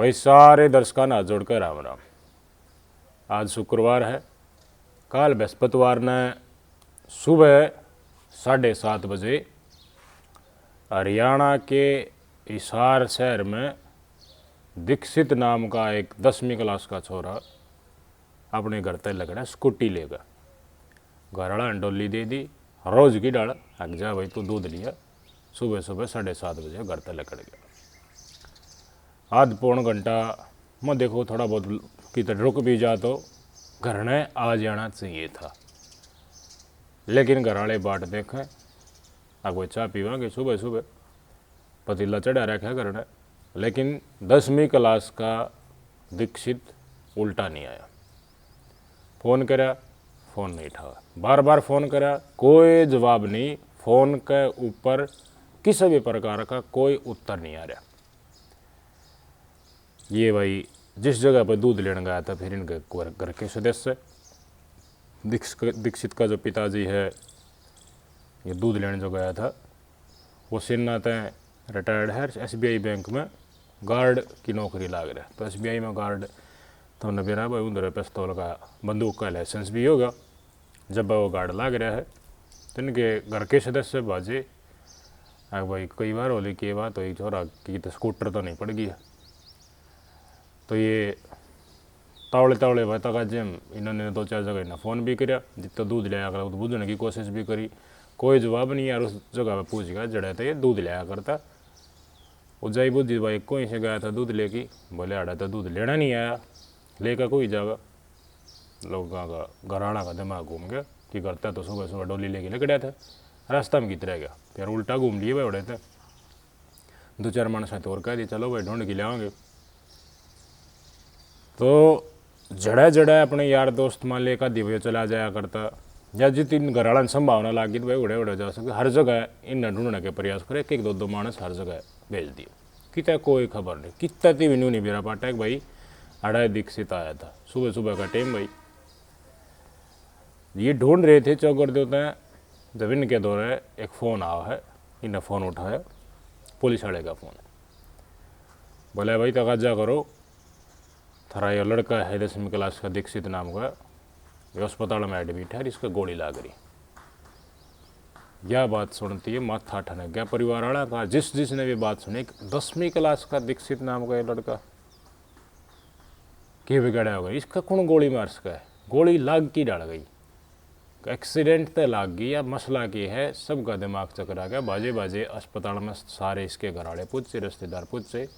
भाई सारे दर्शकों हाथ जोड़कर राम राम। आज शुक्रवार है, कल बृहस्पतिवार ने सुबह 7:30 बजे हरियाणा के हिसार शहर में दीक्षित नाम का एक 10वीं क्लास का छोरा अपने घर तक लगड़ा स्कूटी लेकर घर वाला डोली दे दी, रोज की डाल हक जा भाई तू दूध लिया। सुबह सुबह 7:30 बजे घर तक लकड़ गया। आध पौन घंटा मैं देखो थोड़ा बहुत किधर रुक भी जा तो घर ने आ जाना चाहिए था, लेकिन घर वाले बाट देखें अब कोई चाय पीवांगे सुबह सुबह, पतीला चढ़ा रखा घर ने। लेकिन 10वीं क्लास का दीक्षित उल्टा नहीं आया। फ़ोन करा, फ़ोन नहीं उठाया, बार बार फ़ोन करा, कोई जवाब नहीं। फ़ोन के ऊपर किसी भी प्रकार का कोई उत्तर नहीं आ रहा। ये भाई जिस जगह पर दूध लेने गया था, फिर इनके घर के सदस्य दीक्षित का जो पिताजी है, ये दूध लेने जो गया था वो सिन्नाते रिटायर्ड है, SBI बैंक में गार्ड की नौकरी लाग रहा है। तो SBI में गार्ड तो उन्हें बिना भाई उधर पिस्तौल का बंदूक का लाइसेंस भी होगा। जब वो गार्ड लाग रहा है तो इनके घर के सदस्य बाजे भाई कई बार होली की बात हुई छोरा की तो स्कूटर तो नहीं पड़ गई है। तो ये तावड़े तावड़े भाई तक जिम इन्होंने 2-4 जगह इन्हें फ़ोन भी किया, जितना दूध लिया कर बुझने की कोशिश भी करी, कोई जवाब नहीं यार। उस जगह पर पूछ गया जड़ा था ये दूध लिया करता, वो जाई बुद्धि भाई कोई से गया था दूध लेके, बोले आड़ा तो दूध लेना नहीं आया, लेकर कोई जागा। लोगों का घराना का दिमाग घूम गया कि करता तो सुबह सुबह डोली लेके निकला था, रास्ता में कित रह गया, फिर उल्टा घूम लिए भाई उड़े थे। 2-4 मानस और कह दिए चलो भाई ढूंढ के लाओगे। तो जड़ा जड़ा अपने यार दोस्त मान ले का दिव्य चला जाया करता, या जितनी घर वाला संभावना लागी तो भाई उड़े उड़े जा सके। हर जगह इन ढूंढने के प्रयास करे, एक 2-2 मानस हर जगह भेज दिए, कितना कोई खबर नहीं, कितना भी नहीं मेरा पाटा है भाई अड़ा दीक्षित आया था सुबह सुबह का टाइम। भाई ये ढूंढ रहे थे चौकर देते हैं, जब इनके दौरे एक फ़ोन आया है, इन्हें फ़ोन उठाया, पुलिस वाले का फ़ोन। बोले भाई तकाजा करो, थारा ये लड़का है 10वीं क्लास का दीक्षित नाम का, ये अस्पताल में एडमिट है, इसका गोली लाग रही। यह बात सुनती है माथा ठनक गया परिवार वाला का। जिसने भी बात सुनी 10वीं क्लास का दीक्षित नाम का ये लड़का के बिगड़ा होगा, इसका कौन गोली मार सका है, गोली लाग की डाल गई, एक्सीडेंट तो लाग गई या मसला की है। सबका दिमाग चकरा गया। बाजे बाजे अस्पताल में सारे इसके घर वाले पूछे, रिश्तेदार पूछे,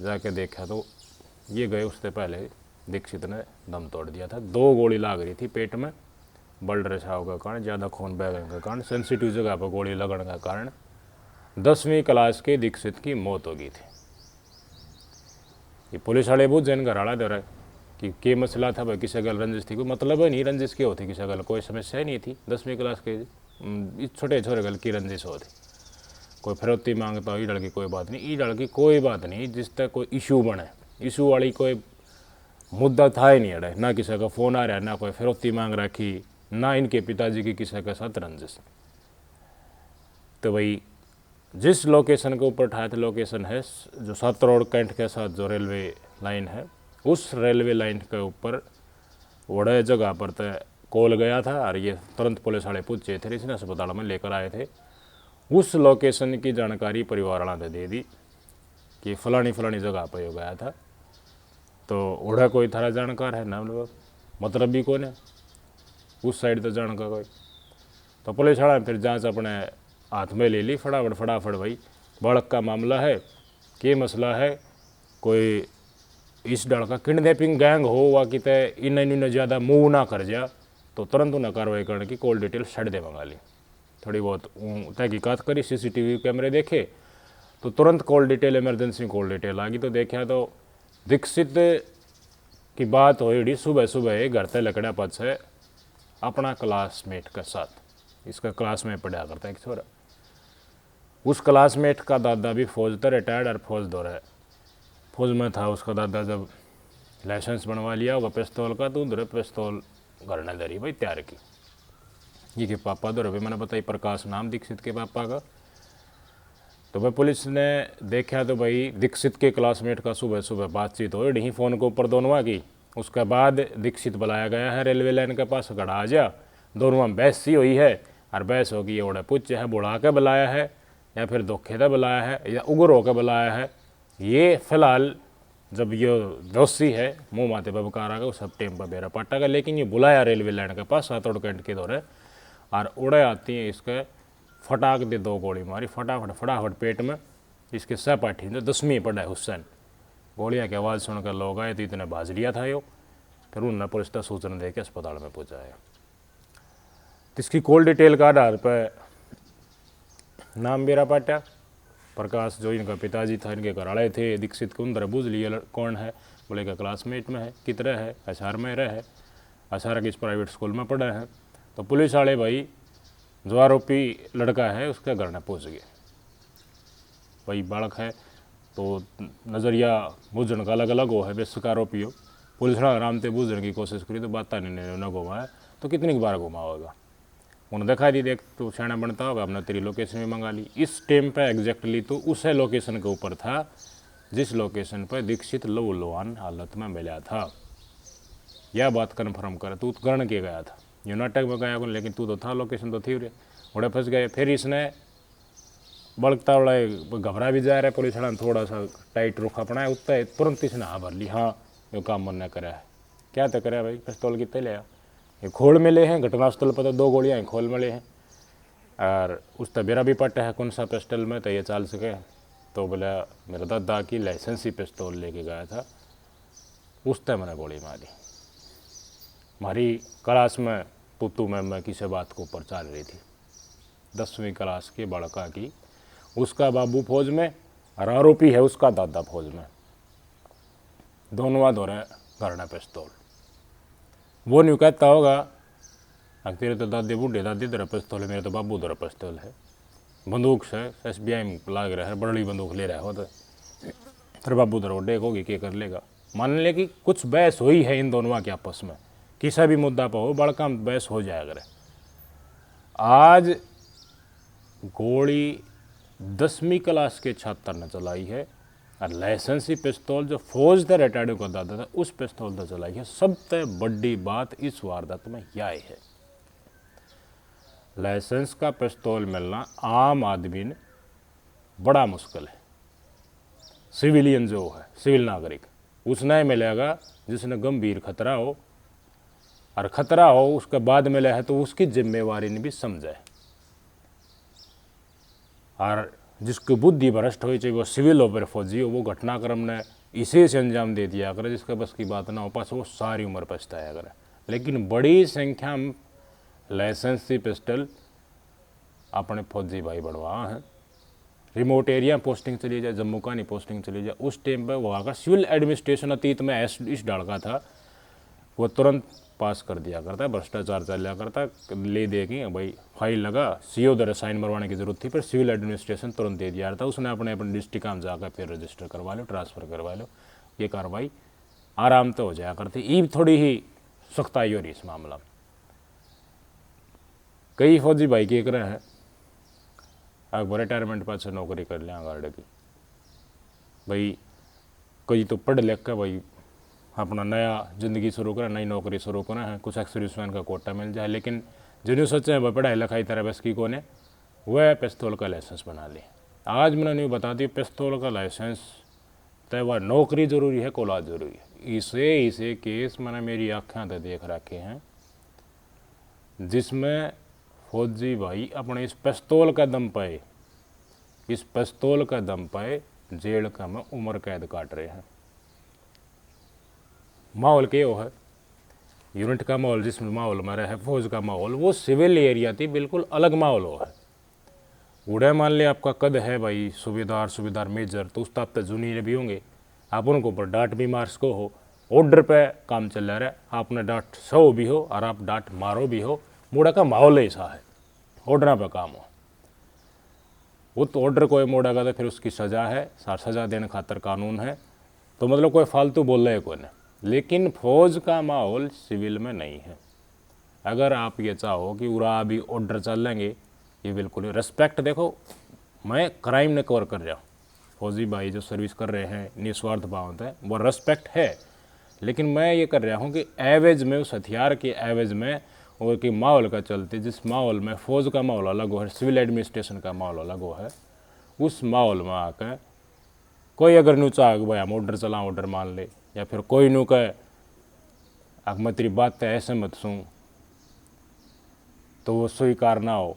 जाके देखा तो ये गए उससे पहले दीक्षित ने दम तोड़ दिया था। 2 गोली लाग रही थी पेट में, ब्लड रिसाव का कारण, ज़्यादा खून बहने का कारण, सेंसिटिव जगह पर गोली लगने का कारण 10वीं क्लास के दीक्षित की मौत हो गई थी। ये पुलिस वाले बहुत जैन घर वाला दे रहा है कि मसला था भाई, किसी गल रंजिश थी, कोई मतलब है नहीं रंजिश की होती, किसी गल कोई समस्या ही नहीं थी। 10वीं क्लास के छोटे छोटे गल की रंजिश होती, कोई फिरौती मांगता हो ईडल की कोई बात नहीं, ईडल की कोई बात नहीं, जिस तक कोई इशू बने, इशू वाली कोई मुद्दा था ही नहीं अड़े, ना किसी का फ़ोन आ रहा है, ना कोई फिरौती मांग रखी, ना इनके पिताजी की किसी के साथ रंजिश। तो भाई जिस लोकेशन के ऊपर उठाया था, लोकेशन है जो 7 रोड कैंट के साथ जो रेलवे लाइन है, उस रेलवे लाइन के ऊपर बड़े जगह पर तो कॉल गया था और ये तुरंत पुलिस वाले पूछे थे, इसने अस्पताल में लेकर आए थे। उस लोकेशन की जानकारी परिवार वाला ने दे दी कि फलानी जगह पर हो गया था। तो उड़ा कोई थारा जानकार है ना, मतलब भी कौन है उस साइड तो जानकार कोई। तो पुलिस वाला फिर जांच अपने हाथ में ले ली, फटाफट भाई बालक का मामला है, के मसला है, कोई इस डर का किडनैपिंग गैंग हो वा कि इन्हें ज़्यादा मूव ना कर जा, तो तुरंत उन्हें कार्रवाई करने की कॉल डिटेल छड़ दे मंगा ली। थोड़ी बहुत तहकीकात करी, CCTV कैमरे देखे तो तुरंत call detail, emergency call detail आ गई। तो देखा तो दीक्षित की बात हो सुबह सुबह घर से लकड़ा पच है अपना क्लासमेट के साथ। इसका क्लासमेट पढ़ा करता है एक छोरा, उस क्लासमेट का दादा भी फौज था, रिटायर्ड और फौज में था उसका दादा। जब लाइसेंस बनवा लिया होगा पिस्तौल का, तो उधर पिस्तौल घर ने धरी भाई तैयार की। ये के पापा दो भी मैंने बताई, प्रकाश नाम दीक्षित के पापा का। तो भाई पुलिस ने देखा तो भाई दीक्षित के क्लासमेट का सुबह सुबह बातचीत हो रही फ़ोन के ऊपर दोनों की। उसके बाद दीक्षित बुलाया गया है रेलवे लाइन के पास, खड़ा आ जा, दोनों में बहस सी हुई है। और बहस होगी ओढ़े पूछ है बुढ़ा के बुलाया है या फिर धोखे से बुलाया है या उग्र होकर बुलाया है, ये फिलहाल जब ये दोषी है मुँह माथे पर बकार आ गया उस सब टेम पर बेरा पाटा का। लेकिन ये बुलाया रेलवे लाइन के पास सातोड़ कैंट के दौरे और उड़े आती है इसके फटाक दे 2 गोली मारी फटाफट पेट में। इसके सहपाठी जो 10वीं पढ़ा है हुसैन, गोलियां की आवाज़ सुनकर लोग आए तो इतने भाज लिया था यो। फिर उन्होंने पुलिस का सूचना दे के अस्पताल में पहुँचाया। इसकी कॉल डिटेल का आधार पर नाम बेरा पाटा प्रकाश जो इनका पिताजी था, इनके घर आए थे। दीक्षित को अंदर बूझ लिया कौन है, बोले का क्लासमेट में है, कितने है, HR में रहे, HR किस प्राइवेट स्कूल में पढ़े हैं। तो पुलिस वाले भाई जो आरोपी लड़का है उसके घर में पहुँच गए। भाई बालक है तो नज़रिया बूझने का अलग अलग हो है, बेशक आरोपी हो। पुलिस ने आराम से बूझने की कोशिश करी तो बात नहीं न घुमाया तो कितनी बार घुमा होगा। उन्हें दिखा दी देख तो सियाना बनता होगा, अपना तेरी लोकेशन भी मंगा ली। इस टाइम पे एग्जैक्टली तो उस लोकेशन के ऊपर था जिस लोकेशन पर दीक्षित लहूलुहान हालत में मिला था। यह बात कन्फर्म कर, तू गण के गया था, ये नाटक में गया लेकिन तू तो था, लोकेशन तो थी। उड़े फंस गए। फिर इसने बड़कता बड़ा घबरा भी जा रहा है, पुलिस वाला थोड़ा सा टाइट रुख अपनाया उत्ता है, तुरंत इसने हाँ भर ली, हाँ ये काम मन ने करा है। क्या तो करा भाई, पिस्तौल कितने लिया, ये खोल मिले हैं घटनास्थल पर तो 2 गोलियाँ खोल मिले हैं और उस तबेरा भी पट्टा है कौन सा पिस्टल में तो ये चाल सके। तो बोला मेरा दादा की लाइसेंसी पिस्तौल लेके गया था, उस तय मैंने गोली मारी। हमारी क्लास में पुत्तू में मैं किसी बात को ऊपर चल रही थी, 10वीं क्लास के बड़का की, उसका बाबू फौज में और आरोपी है उसका दादा फौज में, दोनों दौरे करना पिस्तौल। वो नहीं कहता होगा तेरे तो दादी बूढ़े दादी तेरा पिस्तौल है, मेरे तो बाबू तेरा पिस्तौल है। बंदूक से SBI में लाग रहा है, बड़ी बंदूक ले रहा हो तो तेरे बाबू तेरा डेक होगी क्या कर लेगा। मान ले कि कुछ बहस हुई है इन दोनों के आपस में, किसी भी मुद्दा पर हो बड़का बहस हो जाया करे। आज गोली 10वीं क्लास के छात्र ने चलाई है और लाइसेंसी पिस्तौल जो फौज से रिटायर्ड को दादा था उस पिस्तौल से चलाई है। सबसे बड़ी बात इस वारदात में यह है, लाइसेंस का पिस्तौल मिलना आम आदमी ने बड़ा मुश्किल है। सिविलियन जो है, सिविल नागरिक, उसने मिलेगा जिसने गंभीर खतरा हो, और खतरा हो उसके बाद मिला है तो उसकी जिम्मेवारी ने भी समझे। और जिसकी बुद्धि भ्रष्ट हो, चाहे वो सिविल हो फिर फौजी हो, वो घटनाक्रम ने इसी से अंजाम दे दिया करे जिसका बस की बात ना हो पास, वो सारी उम्र पछताया करे। लेकिन बड़ी संख्या में लाइसेंसी पिस्टल अपने फौजी भाई बढ़वा हैं। रिमोट एरिया पोस्टिंग चली जाए, जम्मू का नहीं पोस्टिंग चली जाए, उस टाइम पर वहाँ का सिविल एडमिनिस्ट्रेशन अतीत में इस डाल का था, वो तुरंत पास कर दिया करता, भ्रष्टाचार चल करता, ले दे कि भाई फाइल लगा, CO द्वारा साइन मरवाने की जरूरत थी, पर सिविल एडमिनिस्ट्रेशन तुरंत दे दिया था। उसने अपने डिस्ट्रिक्ट में जाकर फिर रजिस्टर करवा लो, ट्रांसफ़र करवा लो, ये कार्रवाई आराम तो हो जाया करती। ईब थोड़ी ही सख्ताई हो रही इस मामला में। कई फौजी भाई के रहे हैं अब रिटायरमेंट पास नौकरी कर लिया गार्ड की, भाई कई तो पढ़ लिख कर भाई अपना नया ज़िंदगी शुरू करें, नई नौकरी शुरू करें है, कुछ एक्सपीरियंस का कोटा मिल जाए। लेकिन जिन्हें सोचे वह पढ़ाई लिखाई तरह बस की कोने, वह पिस्तौल का लाइसेंस बना ली। आज मैंने नहीं बता दी पिस्तौल का लाइसेंस तय वह नौकरी ज़रूरी है, कौलाद ज़रूरी है। इसे केस मैंने मेरी आँखें तो देख रखे हैं जिसमें फौजी भाई अपने इस पिस्तौल का दम पे जेल का में उम्र कैद काट रहे हैं। माहौल क्या है, यूनिट का माहौल जिस माहौल में रहे फौज का माहौल, वो सिविल एरिया थी, बिल्कुल अलग माहौल हो है। उड़े मान ले आपका कद है भाई सूबेदार मेजर, तो उस ताप तक जूनियर भी होंगे, आप उनको ऊपर डांट भी मार सको हो, ऑर्डर पे काम चल रहा है, आपने डांट सो भी हो और आप डांट मारो भी हो, मोड़ा का माहौल ऐसा है, ऑर्डर पे काम हो। वो तो ऑर्डर कोई मोड़ेगा तो फिर उसकी सज़ा है, सज़ा देने खातर कानून है, तो मतलब कोई फालतू बोल रहे कोई नहीं। लेकिन फौज का माहौल सिविल में नहीं है। अगर आप ये चाहो कि उरा भी ऑर्डर चल लेंगे, ये बिल्कुल रिस्पेक्ट देखो, मैं क्राइम ने कवर कर रहा हूँ। फौजी भाई जो सर्विस कर रहे हैं निस्वार्थ भाव है, वो रेस्पेक्ट है, लेकिन मैं ये कर रहा हूँ कि एवरेज में, उस हथियार के एवरेज में और कि माहौल का चलते, जिस माहौल में फौज का माहौल अलग हो है, सिविल एडमिनिस्ट्रेशन का माहौल अलग हो है, उस माहौल में आकर कोई अगर न्यू चाह भाई हम ऑर्डर चला, ऑर्डर मान ले, या फिर कोई न्यू कहे अब मैं तेरी बात है ऐसे मत सुन, तो वो स्वीकार ना हो,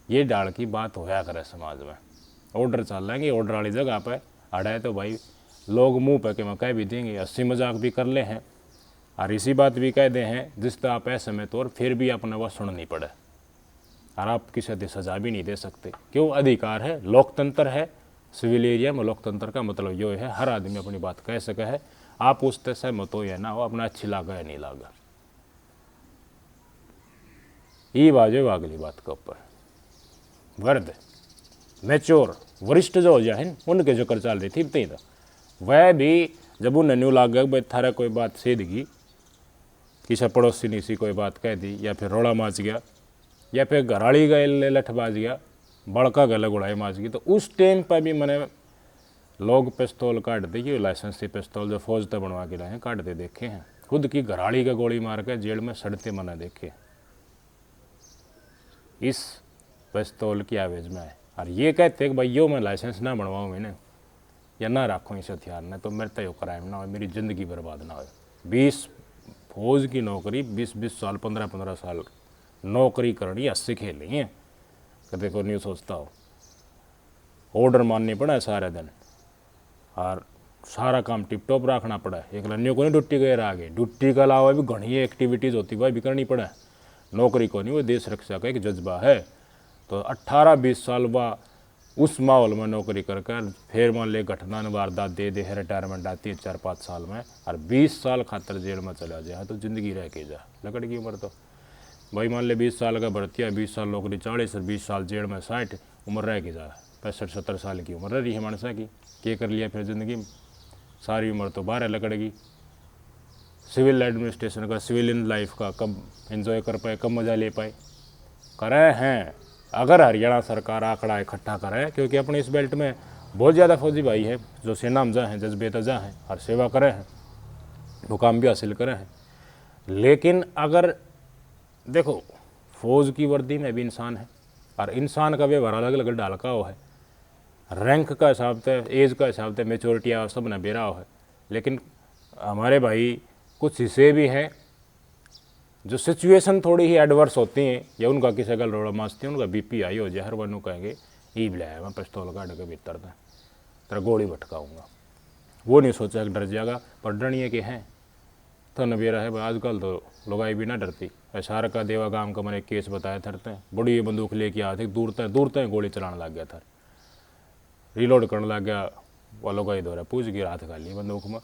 ये डाल की बात होया करे समाज में। ऑर्डर चल लेंगे, ऑर्डर वाली जगह पे अड़ाए तो भाई लोग मुंह पे के मैं कह भी देंगे, हंसी मजाक भी कर ले हैं, और इसी बात भी कह दे हैं जिस तरह आप ऐसे में तो, और फिर भी अपने वो सुननी पड़े, और आप किसी से सजा भी नहीं दे सकते। क्यों? अधिकार है, लोकतंत्र है। सिविल एरिया में लोकतंत्र का मतलब ये है हर आदमी अपनी बात कह सके है, आप उससे सहमत हो या ना हो, अपना अच्छी लागा या नहीं लागा, ये बाजो अगली बात के ऊपर। वर्द मैच्योर वरिष्ठ जो हो जाए उनके जो कर चल रही थी तई, वह भी जब उन्हें न्यू लाग गया भाई थारा कोई बात सीधगी, किसी पड़ोसी ने सी कोई बात कह दी, या फिर रोड़ा माच गया, या फिर घराड़ी गए लठ बाज गया, बड़का गला गुड़ाई माच गई, तो उस टाइम पर भी मैंने लोग पिस्तौल काट दे, ये लाइसेंस से पिस्तौल जो फौज तक बनवा के लाए हैं काट दे देखे हैं, खुद की घराड़ी का गोली मार के जेल में सड़ते मैंने देखे, इस पिस्तौल की आवेज में है। और ये कहते कि भाई यो मैं लाइसेंस ना बनवाऊँ मैंने, या ना रखूँ इस हथियार ने, तो मेरे तय क्राइम ना हो, मेरी ज़िंदगी बर्बाद ना हो। 20 फौज की नौकरी, 20-20 साल 15-15 साल नौकरी करनी, अस्सी खेलनी है, कदे को नहीं सोचता हो। ऑर्डर माननी पड़ा है सारे दिन, और सारा काम टिप टॉप रखना पड़ा है। एक लन्नियों को नहीं ड्यूटी गए आगे, ड्यूटी के अलावा भी घनी एक्टिविटीज़ होती भाई भी करनी पड़ा है। नौकरी को नहीं, वो देश रक्षा का एक जज्बा है। तो 18-20 साल बाद उस माहौल में नौकरी कर कर फिर मान ले घटना वारदात दे दे है, रिटायरमेंट आती है 4-5 साल में, और 20 साल खातर जेल में चला जाए तो ज़िंदगी रह के जा लकड़ की उम्र। तो भाई मान ले 20 साल का भर्ती है, 20 साल नौकरी 40 और 20 साल जेल में 60, उम्र रह के जा 65-70 साल की उम्र रही है मानसा की, क्या कर लिया फिर ज़िंदगी में, सारी उम्र तो बाहर है लकड़गी। सिविल एडमिनिस्ट्रेशन का, सिविलियन लाइफ का कब एंजॉय कर पाए, कब मज़ा ले पाए, करे हैं। अगर हरियाणा सरकार आंकड़ा इकट्ठा करे, क्योंकि अपने इस बेल्ट में बहुत ज़्यादा फौजी भाई हैं जो सेना में जा हैं, जज्बे तजा हैं और सेवा करे हैं, मुकाम भी हासिल करे हैं, लेकिन अगर देखो फौज की वर्दी में भी इंसान है, और इंसान का व्यवहार अलग अलग डाल का हो है, रैंक का हिसाब से, एज का हिसाब से, मेच्योरिटी सब ने बेरा हो है। लेकिन हमारे भाई कुछ हिस्से भी हैं जो सिचुएशन थोड़ी ही एडवर्स होती हैं, या उनका किसी गल रोड़ा मांसती है, उनका बीपी हाई हो जाए, हर वन कहेंगे ई बुलाया मैं पिस्तौल काट के भीतर था तेरा गोली भटकाऊँगा। वो नहीं सोचा कि डर जाएगा, पर डरनिए के हैं तो नबेरा है। आजकल तो लोगाई भी ना डरती। ऐसा का देवा गांव का मैंने एक केस बताया थरते हैं, बड़ी बंदूक लेके आए थे, दूर तक गोली चलाने लग गया था, रिलोड करने लग गया, वो लोगाई दौरा पूछ गया हाथ खाली बंदूक में,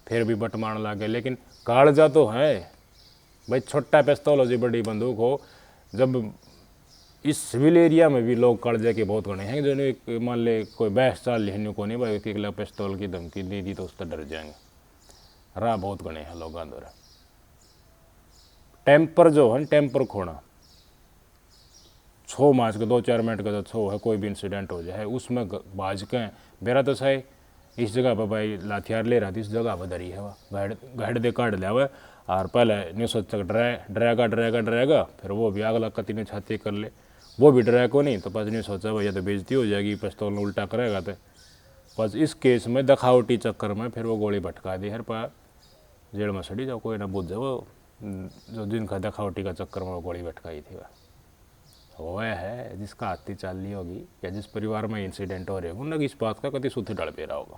फिर भी बट मारने लग गया। लेकिन कालजा तो है भाई, छोटा पिस्तौल हो जी बड़ी बंदूक हो, जब इस सिविल एरिया में भी लोग कालजे के बहुत गणे हैं, जो मान ले कोई 22 साल लिखने को नहीं भाई, एक पिस्तौल की धमकी दे दी तो उससे डर जाएंगे, राह बहुत गणे हैं लोग द्वारा। टेम्पर जो है, टेम्पर खोना 6 मार्च का 2-4 मिनट का जो 6 है, कोई भी इंसिडेंट हो जाए उसमें बाज के मेरा तो सही इस जगह पर भाई लाथियार ले रहा थी, इस जगह पर दरी है वह गाड़ दे काट लिया हुआ, और पहले नहीं सोच डरेगा, फिर वो भी अगला कति ने छाती कर ले, वो भी डरा को नहीं, तो बस नहीं सोचा भैया तो बेइज्जती हो जाएगी, पिस्तौल उल्टा करेगा तो बस इस केस में दखावटी चक्कर में फिर वो गोली भटका दी, हर पर जेल में सड़ी जाओ, कोई ना बुझ जाओ, वो जो जिनका दखावटी का चक्कर में वो गोली भटकाई थी वह है जिसका हाथी चाल ली होगी, या जिस परिवार में इंसिडेंट हो रहे हो उन्हें इस बात का कभी सुथी डर पे रहा होगा।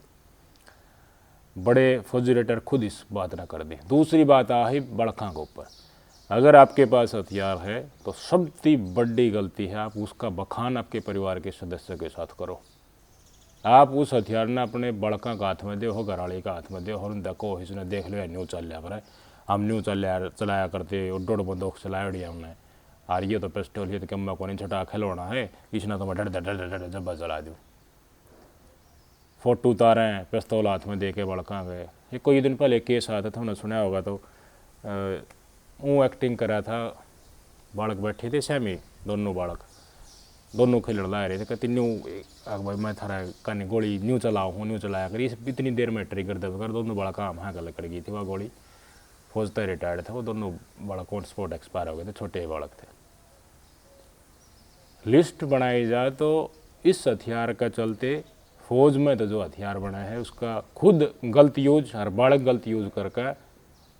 बड़े फौजी रेटर खुद इस बात ना कर दें। दूसरी बात आ है बड़खा के ऊपर, अगर आपके पास हथियार है तो सबसे बड़ी गलती है आप उसका बखान आपके परिवार के सदस्य के साथ करो। आप उस हथियार ने अपने बड़का का हाथ में दे हो, घराड़ी का हाथ में दे और देखो इसने देख लो न्यू चल लिया करे, हम न्यू चलाया करते, डोड़ बंदूक चलाया उड़िया हमने, और ये तो पिस्टल ये तो कम्बा को नहीं छोटा खिलौना है, इसने तो मैं डर जब्बा चला दूँ, फोटो उतारे हैं पिस्तौल हाथ में दे के बड़का गए। ये कोई दिन पहले केस आया था, उन्हें सुना होगा, तो वो एक्टिंग करा था, बालक बैठे थे सहमी दोनों बालक, दोनों खेल ला रहे थे, कहते न्यू भाई मैं थारा कने गोली न्यू चलाया कर, इस इतनी देर में ट्रिगर दबकर दोनों बड़ा काम हाँ गल कर गई थी। वह गोली फौज तक रिटायर्ड था, वो दोनों बड़ा कोर्ट स्पोर्ट एक्सपायर हो गए थे, छोटे बालक थे। लिस्ट बनाई जाए तो इस हथियार का चलते फौज में तो जो हथियार बना है उसका खुद गलत यूज और बालक गलत यूज करके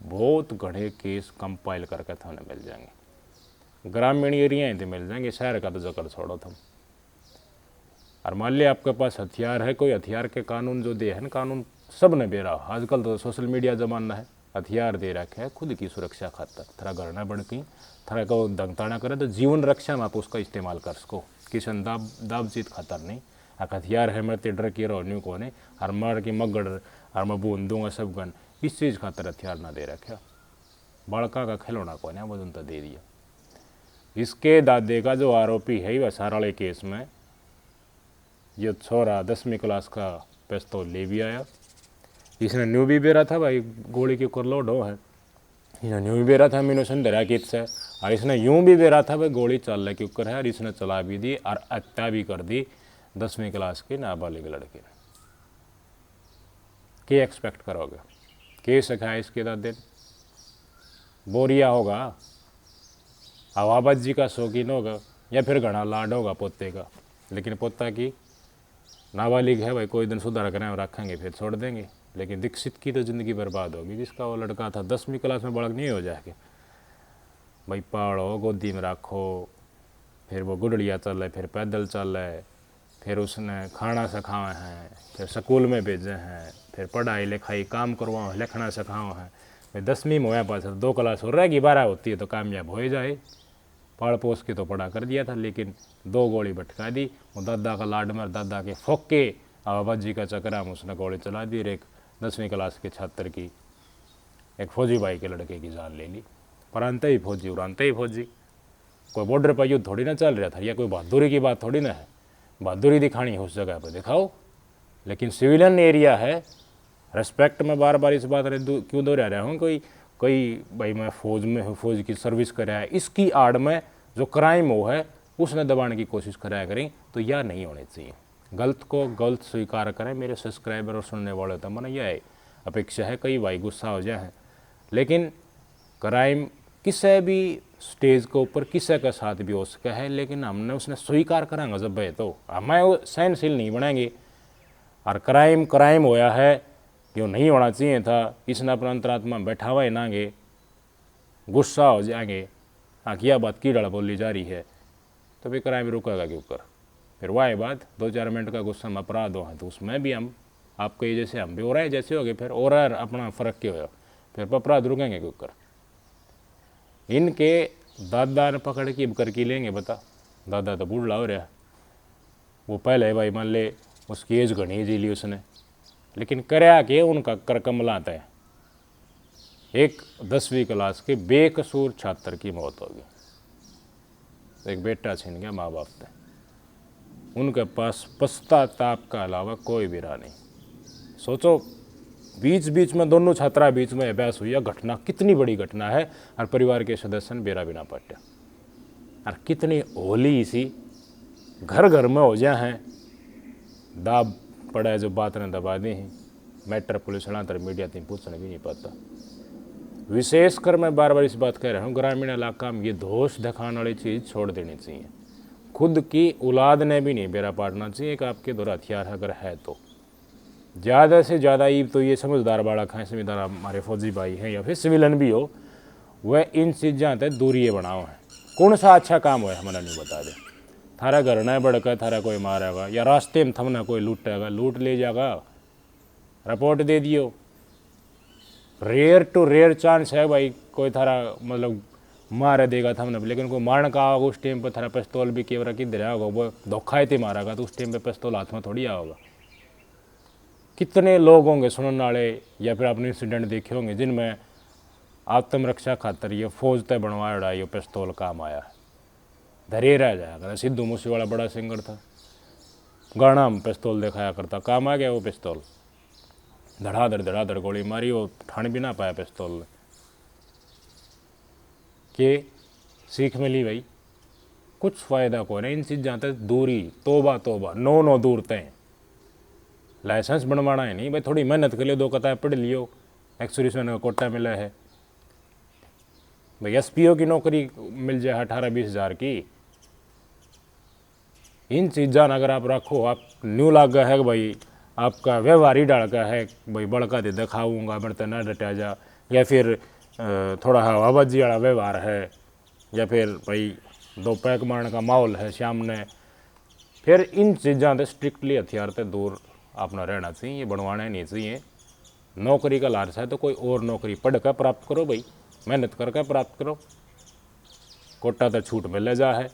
बहुत घने केस कंपाइल करके थाने मिल जाएंगे। ग्रामीण एरिया तो मिल जाएंगे, शहर का तो जकड़ छोड़ो तुम। और मान लिया आपके पास हथियार है, कोई हथियार के कानून जो दे है ना, कानून सब ने बेरा, आजकल तो सोशल मीडिया जमाना है, हथियार दे रखे है खुद की सुरक्षा खातर, थोड़ा घर ना बढ़ती थोड़ा को दंगताना करे तो जीवन रक्षा में आप उसका इस्तेमाल कर सको, किशन दाब जीत खातर नहीं। आ हथियार है मेरे डर की रोन्यू को ने और मार की मगड़ और मैं बूंद दूंगा सब गन, इस चीज़ खातर हथियार ना दे रखे। बड़का का खिलौना को ना वजन तो दे दिया। इसके दादे का जो आरोपी है वह साराले केस में, ये छोरा 10वीं क्लास का पिस्तौल ले भी आया। इसने न्यू भी बेरा था भाई गोली के ऊपर लोड हो है, इसने न्यू भी बेरा था मीनो संदरा कित से, और इसने यूं भी बेरा था भाई गोली चल के ऊपर है, और इसने चला भी दी और हत्या भी कर दी 10वीं क्लास के नाबालिग लड़के ने। क्या एक्सपेक्ट करोगे? के सखाए इसके दादे बोरिया होगा, हवाबाजी का शौकीन होगा, या फिर घना लाड होगा पोते का। लेकिन पोता की नाबालिग है भाई, कोई दिन सुधार करें रखेंगे फिर छोड़ देंगे, लेकिन दीक्षित की तो ज़िंदगी बर्बाद होगी। जिसका वो लड़का था 10वीं क्लास में बालक नहीं हो जाएगा भाई, पालो गोदी में रखो, फिर वो गुडड़िया चल रहे, फिर पैदल चल रहे, फिर उसने खाना सिखाए हैं, फिर स्कूल में भेजे हैं, फिर पढ़ाई लिखाई काम करवाओ है, लिखना सिखाओ है। भाई 10वीं में होया पास 2 क्लास हो रहेगी, 12 होती है तो कामयाब हो जाए। पाड़ पोस के तो पढ़ा कर दिया था, लेकिन 2 गोली भटका दी। वो दादा का लाड में दादा के फोके आवाबाजी का चक्कर में उसने गोली चला दी और एक 10वीं क्लास के छात्र की, एक फौजी भाई के लड़के की जान ले ली। पर अंत ही फौजी और अंत ही फौजी, कोई बॉर्डर पर युद्ध थोड़ी ना चल रहा था, या कोई बहादुरी की बात थोड़ी ना है। बहादुरी दिखानी है उस जगह पर दिखाओ, लेकिन सिविलियन एरिया है। रेस्पेक्ट में बार बार इस बात क्यों दोहरा रहा हूँ, कोई भाई मैं फौज में हूँ, फौज की सर्विस कराया, इसकी आड़ में जो क्राइम हो है उसने दबाने की कोशिश कराया करें, तो यह नहीं होनी चाहिए। गलत को गलत स्वीकार करें। मेरे सब्सक्राइबर और सुनने वाले तो मैंने यह अपेक्षा है, कई भाई गुस्सा हो जाए, लेकिन क्राइम किसी भी स्टेज के ऊपर किसी का साथ भी हो सका है, लेकिन हमने उसने स्वीकार करांगा जब है तो हमें सहनशील नहीं बनाएंगे। और क्राइम होया है, क्यों नहीं होना चाहिए था, इसने अपना अंतरात्मा में बैठा हुआ है नागे, गुस्सा हो जाएंगे, हाँ क्या बात की डड़ा बोली जा रही है, तो फिर क्राइम रुकेगा के ऊपर। फिर वह बात 2-4 मिनट का गुस्सा में अपराध हो, तो उसमें भी हम आपके जैसे हम भी हो रहे हैं जैसे हो गए, फिर और अपना फ़र्क क्यों हो, फिर अपराध रुकेंगे के ऊपर। इनके दादा ने पकड़ के करके लेंगे बता, दादा तो बूढ़ा हो रहा, वो पहले भाई मान ले उसकी एज घनी जी ली उसने, लेकिन करया के उनका कर कमलाता है। एक 10वीं क्लास के बेकसूर छात्र की मौत होगी, एक बेटा छीन गया माँ बाप से, उनके पास पश्चाताप का अलावा कोई भी राह नहीं। सोचो बीच बीच में दोनों छात्रा बीच में अभ्यास हुई, घटना कितनी बड़ी घटना है, और परिवार के सदस्य बेरा बिना पट्टे, और कितनी होली इसी घर घर में हो जाए हैं, दाब पड़ा है जो बात ने दबा दी हैं, मैटर पुलिस तर मीडिया तीन पूछने भी नहीं पाता। विशेषकर मैं बार बार इस बात कह रहा हूँ, ग्रामीण इलाका में ये दोष दिखाने वाली चीज़ छोड़ देनी चाहिए। खुद की औलाद ने भी नहीं बेरा पाड़ना चाहिए कि आपके द्वारा हथियार अगर है तो ज़्यादा से ज़्यादा ईब तो ये समझदार बालक हैं, समझदार हमारे फौजी भाई हैं या फिर सिविलियन भी हो, वह इन चीज़ों तक दूरी बनाओ है। कौन सा अच्छा काम हो हमारा नहीं बता दे, थारा घर न बढ़कर थारा कोई मारेगा या रास्ते में थमना कोई लूटेगा, लूट ले जाएगा, रिपोर्ट दे दियो। रेयर टू रेयर चांस है भाई कोई थारा मतलब मार देगा थमने, लेकिन कोई मारने का आओगा उस टाइम पर थारा पिस्तौल भी केवरा किधर आओगा, वो धोखा ही मारेगा तो उस टाइम पर पिस्तौल हाथ में थोड़ी आओगा। कितने लोग होंगे सुनने वाले या फिर आपने इंसिडेंट देखे होंगे जिनमें आत्मरक्षा खातर ये फौज तय बनवाया, ये पिस्तौल काम आया, धरे रह जाएगा। सिद्धू मूसेवाला बड़ा सिंगर था, गाना में पिस्तौल दिखाया करता, काम आ गया वो पिस्तौल, धड़ाधड़ गोली मारी, वो ठान भी ना पाया पिस्तौल के सीख मिली भाई। कुछ फ़ायदा को नहीं इन चीज़ां तक दूरी, तोबा तोबा, नो दूर तय। लाइसेंस बनवाना है नहीं भाई, थोड़ी मेहनत कर लियो, 2 किताब पढ़ लियो, एक्सर्विसमैन का कोटा मिला है भाई, एसपीओ की नौकरी मिल जाए 18-20 हज़ार की। इन चीज़ां अगर आप रखो, आप न्यू लागा है भाई आपका व्यवहार ही डाल का है भाई, बड़का दे दिखाऊँगा मेरे तो ना डटा जा, या फिर थोड़ा हवाबाजी वाला व्यवहार है, या फिर भाई 2 पैक मारने का माहौल है सामने, फिर इन चीज़ां से स्ट्रिक्टली हथियार से दूर अपना रहना चाहिए, ये बनवाना नहीं चाहिए। नौकरी का लालच है तो कोई और नौकरी पढ़ कर प्राप्त करो भाई, मेहनत करके प्राप्त करो, कोटा तो छूट मिल जा है।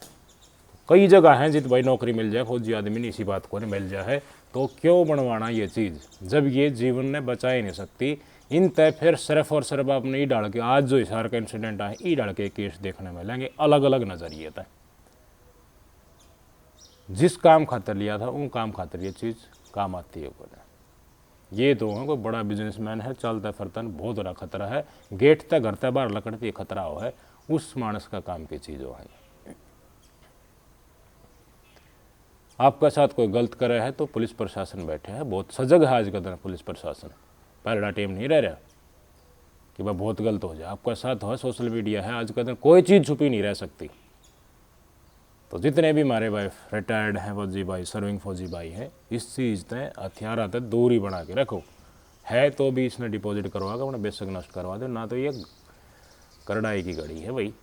कई जगह हैं जित भाई नौकरी मिल जाए, फौजी आदमी ने इसी बात को नहीं मिल जाए है, तो क्यों बनवाना ये चीज़ जब ये जीवन ने बचा ही नहीं सकती। इन तय फिर सिर्फ और सिर्फ आपने ई डाल के, आज जो हिसार का इंसिडेंट आए ई डाल के केस देखने मिलेंगे, अलग अलग नज़रिए तय। जिस काम खातर लिया था उन काम खातर ये चीज़ काम आती है कोई। ये तो है कोई बड़ा बिजनेसमैन है, चलता फिरता बहुत बड़ा खतरा है, गेट तक घर तक बाहर लकड़ती खतरा हो है, उस मानस का काम की चीज़ हो है। आपका साथ कोई गलत करे है तो पुलिस प्रशासन बैठे है, बहुत सजग है आज का दिन पुलिस प्रशासन, पहला टीम नहीं रह रहा कि वह बहुत गलत हो जाए। आपका साथ हो, सोशल मीडिया है आज का दिन, कोई चीज़ छुपी नहीं रह सकती। तो जितने भी हमारे भाई रिटायर्ड हैं फौजी भाई, सर्विंग फौजी भाई हैं, इस चीज़ से हथियार तक दूरी बना के रखो, है तो भी इसने डिपॉजिट करवा के उन्हें बेशक नष्ट करवा दो, ना तो ये करड़ाई की घड़ी है भाई।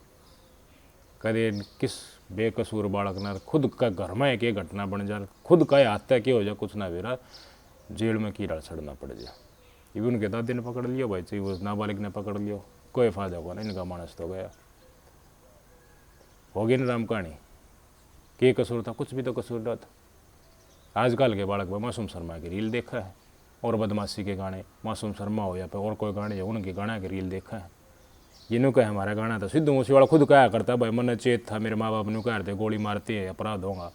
कदे किस बेकसूर बालक ना खुद का घर में एक घटना बन जाए, खुद का हाथ के हो जाए, कुछ ना बेरा जेल में कीड़ा सड़ना पड़ जाए। ये भी उनके दादी ने पकड़ लियो भाई, चाहिए वो नाबालिग ने पकड़ लियो, कोई फायदा हुआ नहीं, इनका मानस तो गया। होगी ना राम कहानी, के कसूर था, कुछ भी तो कसूर ना था। आजकल के बालक में मासूम शर्मा की रील देखा है, और बदमाशी के गाने, मासूम शर्मा हो या फिर और कोई गाने, उनके गाना की रील देखा है। जिन्हों कहे हमारा गाना था, सिद्धू मूसे वाला खुद कहा करता भाई मन चेत था, मेरे माँ बाप ने कहते गोली मारती है अपराध होगा,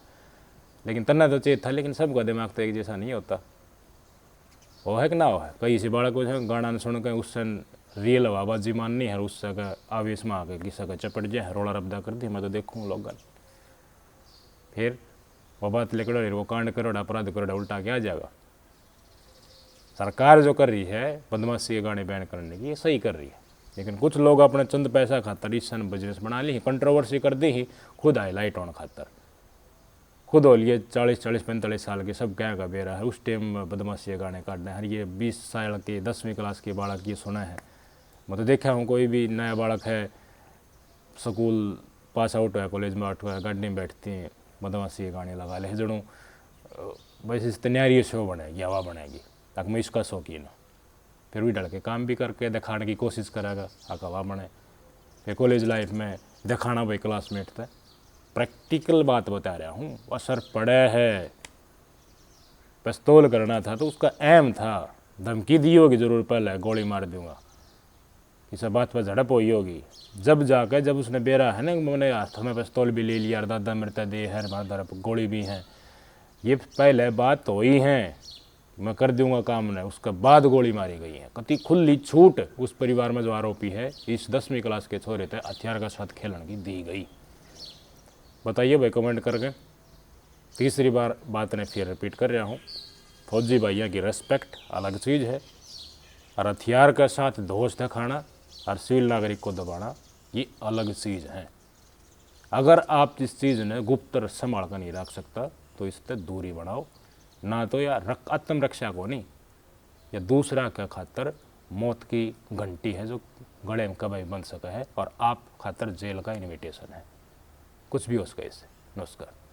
लेकिन तन्ना तो चेत था, लेकिन सबका दिमाग तो एक जैसा नहीं होता। वो है कि ना हो है, कई से बालक गाना सुन के उससे रियल हवाबाजी माननी है, उससे का आवेश में आके किसी का चपट जाए, रोला रब्दा कर दी, मैं तो देखूँ लोग, फिर वो बात लेकर वो कांड करोड़ अपराध करोड़ उल्टा क्या जाएगा। सरकार जो कर रही है बदमाशी के गाने बैन करने की, ये सही कर रही है, लेकिन कुछ लोग अपने चंद पैसा खातर इस बिजनेस बना ली, कंट्रोवर्सी कर दी ही, खुद हाईलाइट होने खातर, खुद हो लिए 40-45 साल के, सब क्या का बेरा है उस टाइम में बदमाशी के गाने काटना है। ये 20 साल के 10वीं क्लास के बालक ये सुना है, मैं तो देखा हूँ, कोई भी नया बालक है स्कूल पास आउट हुआ, कॉलेज में आउट हुआ, गाड़ी में बैठती हैं बदमाशी के गाने लगा ले, जड़ों वैसे तैयारी शो बनेगी, हवा बनेगी, तक मैं इसका शौकीन हूँ, फिर भी डर के काम भी करके दिखाने की कोशिश करेगा, आका हवा बने। फिर कॉलेज लाइफ में दिखाना भाई क्लासमेट था, प्रैक्टिकल बात बता रहा हूँ, असर पड़ा है। पिस्तौल करना था तो उसका एम था, धमकी दी होगी जरूर, पहले गोली मार दूंगा, इस बात पर झड़प हुई होगी, जब जाकर जब उसने बेरा है ना, मैंने हाथ में पिस्तौल भी ले लिया, दादा मरता दे है, मार गोली भी हैं, ये पहले बात तो ही है, मैं कर दूंगा काम ने, उसके बाद गोली मारी गई है। कति खुली छूट उस परिवार में जो आरोपी है इस 10वीं क्लास के छोरे थे हथियार का साथ खेलने की दी गई। बताइए भाई कमेंट करके। तीसरी बार बात ने फिर रिपीट कर रहा हूँ, फौजी भैया की रेस्पेक्ट अलग चीज़ है, और हथियार का साथ दोष दिखाना और सिविल नागरिक को दबाना ये अलग चीज़ है। अगर आप इस चीज़ ने गुप्त संभाल कर नहीं रख सकता तो इससे दूरी बनाओ, ना तो या आत्मरक्षा को नहीं, या दूसरा का खातर मौत की घंटी है जो गले में कभी बन सका है, और आप खातर जेल का इन्विटेशन है, कुछ भी हो सके इससे। नमस्कार।